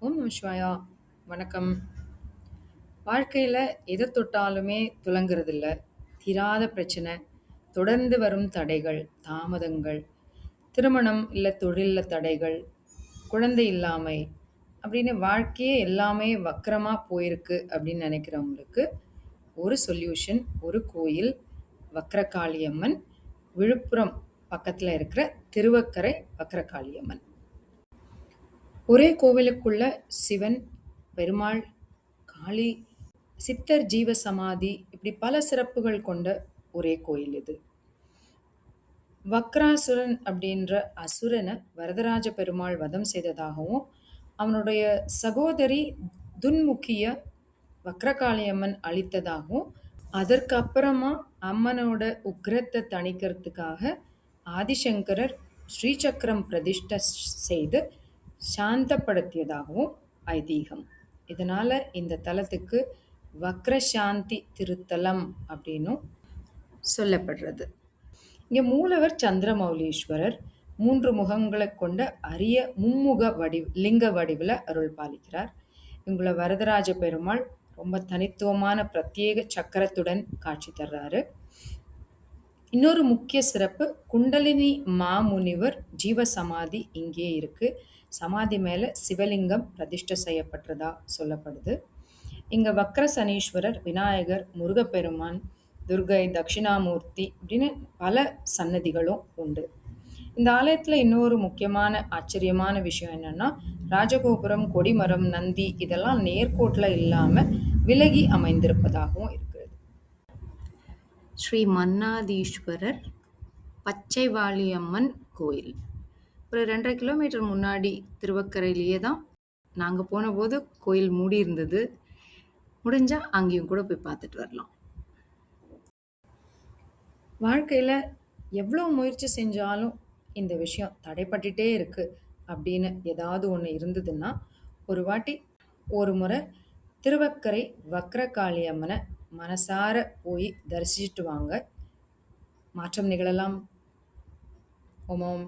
ஓம் நம சிவாயா. வணக்கம். வாழ்க்கையில எதை தொட்டாலுமே துலங்குறதில்ல. தீராத பிரச்சனை, தொடர்ந்து வரும் தடைகள், தாமதங்கள், திருமணம் இல்ல தொழில்ல தடைகள், குழந்தை இல்லாமை அப்படின்னு வாழ்க்கையே எல்லாமே வக்கரமா போயிருக்கு அப்படின்னு நினைக்கிறவங்களுக்கு ஒரு சொல்யூஷன், ஒரு கோயில், வக்ரகாளியம்மன், விழுப்புரம் பக்கத்துல இருக்கிற திருவக்கரை வக்ரகாளியம்மன். ஒரே கோவிலுக்குள்ள சிவன், பெருமாள், காளி, சித்தர் ஜீவ சமாதி இப்படி பல சிறப்புகள் கொண்ட ஒரே கோயில் இது. வக்ராசுரன் அப்படின்ற அசுரனை வரதராஜ பெருமாள் வதம் செய்ததாகவும், அவனுடைய சகோதரி துன்முக்கிய வக்ரகாளியம்மன் அழித்ததாகவும், அதற்கு அப்புறமா அம்மனோட உக்கிரத்தை தணிக்கிறதுக்காக ஆதிசங்கரர் ஸ்ரீசக்கரம் பிரதிஷ்டை செய்து சாந்தப்படுத்தியதாகவும் ஐதீகம். இதனால இந்த தலத்துக்கு வக்ரசாந்தி திருத்தலம் அப்படின்னும் சொல்லப்படுறது. இங்க மூலவர் சந்திரமௌலீஸ்வரர் 3 முகங்களை கொண்ட அரிய மும்முக லிங்க வடிவில் அருள் பாலிக்கிறார். இங்குள்ள வரதராஜ பெருமாள் ரொம்ப தனித்துவமான பிரத்யேக சக்கரத்துடன் காட்சி தர்றாரு. இன்னொரு முக்கிய சிறப்பு, குண்டலினி மாமுனிவர் ஜீவ சமாதி இங்கே இருக்கு. சமாதி மேல சிவலிங்கம் பிரதிஷ்டை செய்யப்பட்டதா சொல்லப்படுது. இங்க வக்ர சனீஸ்வரர், விநாயகர், முருகப்பெருமான், துர்கை, தட்சிணாமூர்த்தி அப்படின்னு பல சன்னதிகளும் உண்டு. இந்த ஆலயத்துல இன்னொரு முக்கியமான ஆச்சரியமான விஷயம் என்னன்னா, ராஜகோபுரம், கொடிமரம், நந்தி இதெல்லாம் நேர்கோட்டில் இல்லாம விலகி அமைந்திருப்பதாகவும் இருக்கிறது. ஸ்ரீ மன்னாதீஸ்வரர் பச்சைவாளியம்மன் கோயில் ஒரு 2.5 கிலோமீட்டர் முன்னாடி திருவக்கரையிலேயே தான் நாங்கள் போன போது கோயில் மூடி இருந்தது. முடிஞ்சா அங்கேயும் கூட போய் பார்த்துட்டு வரலாம். வாழ்க்கையில் எவ்வளோ முயற்சி செஞ்சாலும் இந்த விஷயம் தடைப்பட்டுட்டே இருக்கு அப்படின்னு ஏதாவது ஒன்று இருந்ததுன்னா, ஒரு முறை திருவக்கரை வக்ரகாளி அம்மனை மனசார போய் தரிசிச்சுட்டு வாங்க. மாற்றம் நிகழலாம். ஓம்.